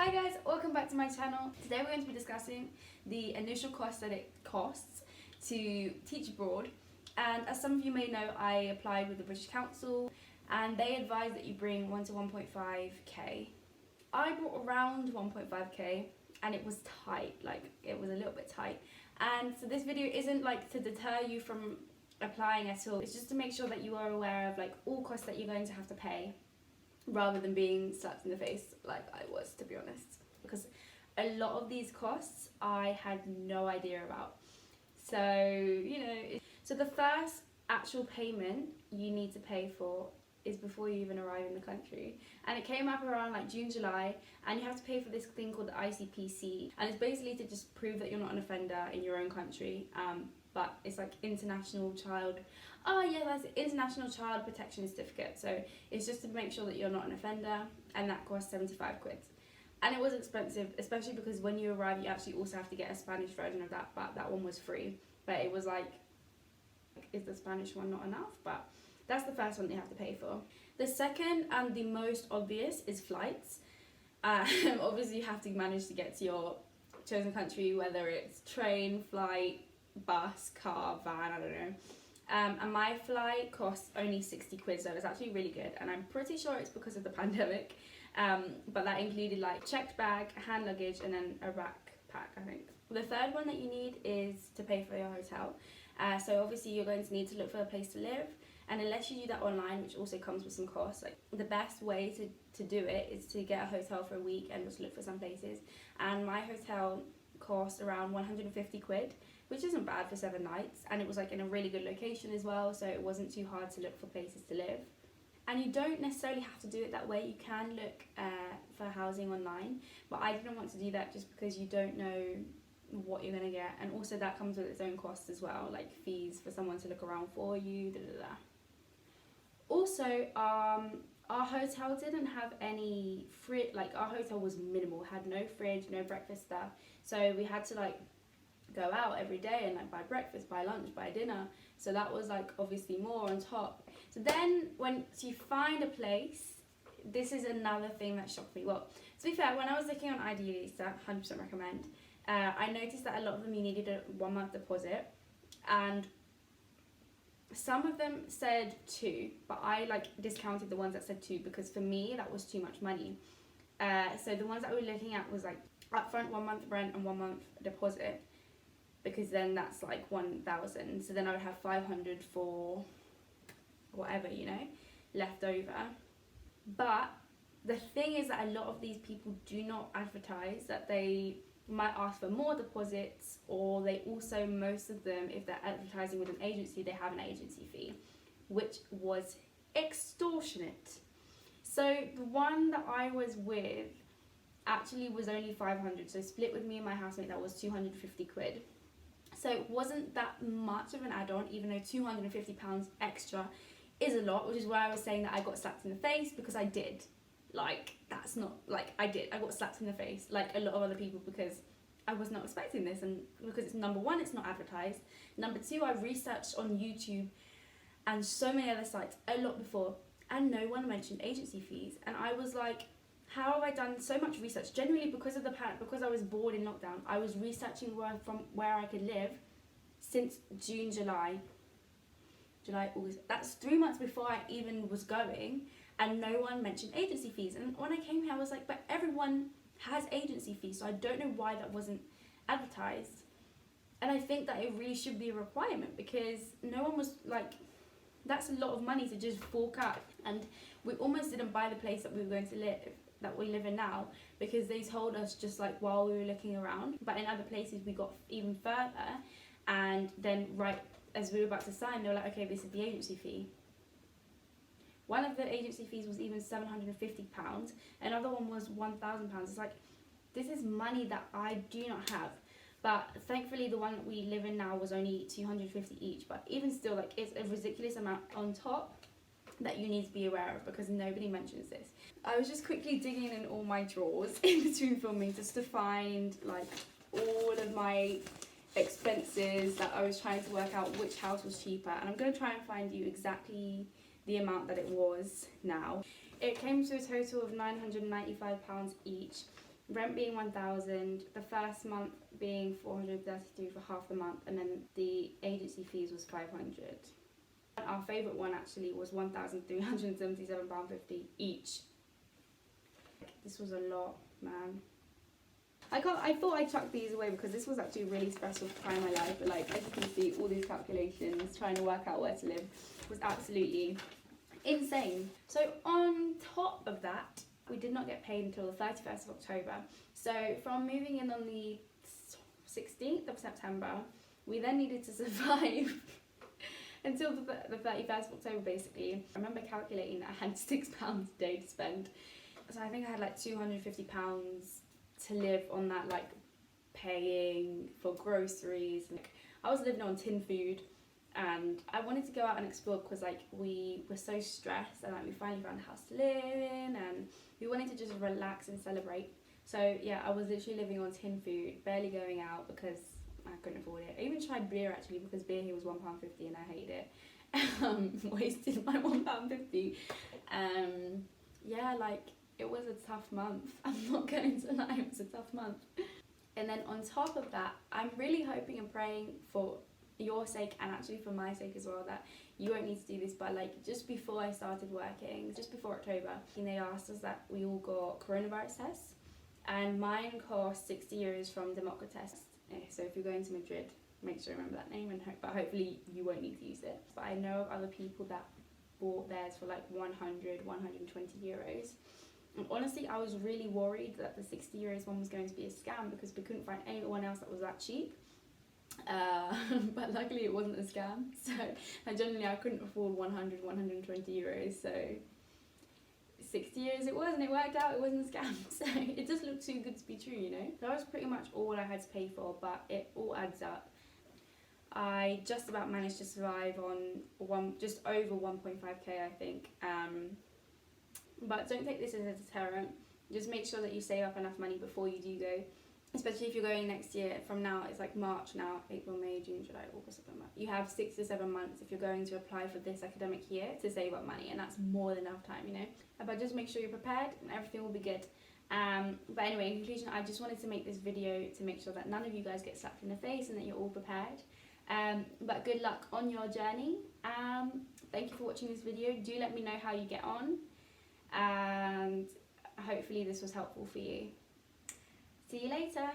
Hi guys, welcome back to my channel. Today we're going to be discussing the initial cost that it costs to teach abroad. And as some of you may know, I applied with the British Council and they advised that you bring 1 to 1.5k. I brought around 1.5k and it was tight, like it was a little bit tight. And so this video isn't like to deter you from applying at all. It's just to make sure that you are aware of like all costs that you're going to have to pay, rather than being slapped in the face like I was, to be honest, because a lot of these costs I had no idea about. So so the first actual payment you need to pay for is before you even arrive in the country, and it came up around like June, July, and you have to pay for this thing called the ICPC, and it's basically to just prove that you're not an offender in your own country. But it's like International Child Protection Certificate. So it's just to make sure that you're not an offender, and that costs 75 quid. And it was expensive, especially because when you arrive you actually also have to get a Spanish version of that, but that one was free. But it was like, is the Spanish one not enough? But that's the first one you have to pay for. The second and the most obvious is flights. Obviously you have to manage to get to your chosen country, whether it's train, flight, bus, car, van, I don't know. And my flight costs only 60 quid, so it's actually really good, and I'm pretty sure it's because of the pandemic. But that included like checked bag, hand luggage, and then a backpack, I think. The third one that you need is to pay for your hotel. So obviously you're going to need to look for a place to live, and unless you do that online, which also comes with some costs, like the best way to do it is to get a hotel for a week and just look for some places. And my hotel cost around 150 quid, which isn't bad for 7 nights, and it was like in a really good location as well, so it wasn't too hard to look for places to live. And you don't necessarily have to do it that way. You can look for housing online, but I didn't want to do that just because you don't know what you're gonna get, and also that comes with its own costs as well, like fees for someone to look around for you, Also, our hotel didn't have any like our hotel was minimal, had no fridge, no breakfast stuff, so we had to like go out every day and like buy breakfast, buy lunch, buy dinner, so that was like obviously more on top. So then once you find a place, this is another thing that shocked me. Well, to be fair, when I was looking on Idealista, 100% recommend, I noticed that a lot of them you needed a 1 month deposit, and some of them said 2, but I like discounted the ones that said 2 because for me that was too much money. So the ones that we were looking at was like upfront 1 month rent and 1 month deposit, because then that's like 1,000, so then I would have 500 for whatever, left over. But the thing is that a lot of these people do not advertise that they might ask for more deposits, or they also, most of them, if they're advertising with an agency, they have an agency fee, which was extortionate. So the one that I was with actually was only 500, so split with me and my housemate that was 250 quid. So it wasn't that much of an add-on, even though £250 extra is a lot, which is why I was saying that I got slapped in the face, because I did. Like, that's not, like, I got slapped in the face, like a lot of other people, because I was not expecting this, and because it's, number one, it's not advertised, number two, I researched on YouTube and so many other sites a lot before, and no one mentioned agency fees, and I was like, how have I done so much research? Generally, because of the because I was bored in lockdown, I was researching where I could live since June, July, August. That's 3 months before I even was going, and no one mentioned agency fees. And when I came here, I was like, but everyone has agency fees, so I don't know why that wasn't advertised. And I think that it really should be a requirement, because no one was like, that's a lot of money to just fork up. And we almost didn't buy the place that we were going to live, that we live in now, because they told us just like while we were looking around. But in other places we got even further, and then right as we were about to sign, they were like, okay, this is the agency fee. One of the agency fees was even £750, another one was £1,000. It's like, this is money that I do not have. But thankfully the one that we live in now was only 250 each, but even still, like, it's a ridiculous amount on top that you need to be aware of, because nobody mentions this. I was just quickly digging in all my drawers in between filming just to find like all of my expenses that I was trying to work out which house was cheaper, and I'm going to try and find you exactly the amount that it was now. It came to a total of £995 each, rent being 1,000, the first month being 433 for half the month, and then the agency fees was 500. Our favourite one actually was £1,377.50 each. This was a lot, man. I thought I chucked these away because this was actually a really stressful time in my life, but like, as you can see, all these calculations, trying to work out where to live was absolutely insane. So on top of that, we did not get paid until the 31st of October. So from moving in on the 16th of September, we then needed to survive until the 31st of October, basically. I remember calculating that I had £6 a day to spend. So I think I had like £250 to live on that, like paying for groceries. Like, I was living on tin food, and I wanted to go out and explore because like we were so stressed, and like we finally found a house to live in, and we wanted to just relax and celebrate. So yeah, I was literally living on tin food, barely going out because I couldn't afford it. I even tried beer actually, because beer here was £1.50 and I hated it. Wasted my £1.50. Yeah, like, it was a tough month. I'm not going to lie, it was a tough month. And then on top of that, I'm really hoping and praying for your sake, and actually for my sake as well, that you won't need to do this, but like just before I started working, just before October, they asked us that we all got coronavirus tests, and mine cost €60 from Democritus. So if you're going to Madrid, make sure you remember that name, but hopefully you won't need to use it. But I know of other people that bought theirs for like €120. And honestly, I was really worried that the €60 one was going to be a scam, because we couldn't find anyone else that was that cheap. But luckily it wasn't a scam. So generally I couldn't afford €120. So €60 it was, and it worked out, it wasn't a scam. So it just looked too good to be true, you know. That was pretty much all I had to pay for, but it all adds up. I just about managed to survive on just over 1.5k, I think. But don't take this as a deterrent. Just make sure that you save up enough money before you do go. Especially if you're going next year. From now, it's like March now, April, May, June, July, August, September. You have 6 to 7 months if you're going to apply for this academic year to save up money, and that's more than enough time, you know. But just make sure you're prepared and everything will be good. But anyway, in conclusion, I just wanted to make this video to make sure that none of you guys get slapped in the face and that you're all prepared. But good luck on your journey. Thank you for watching this video. Do let me know how you get on, and hopefully this was helpful for you. See you later.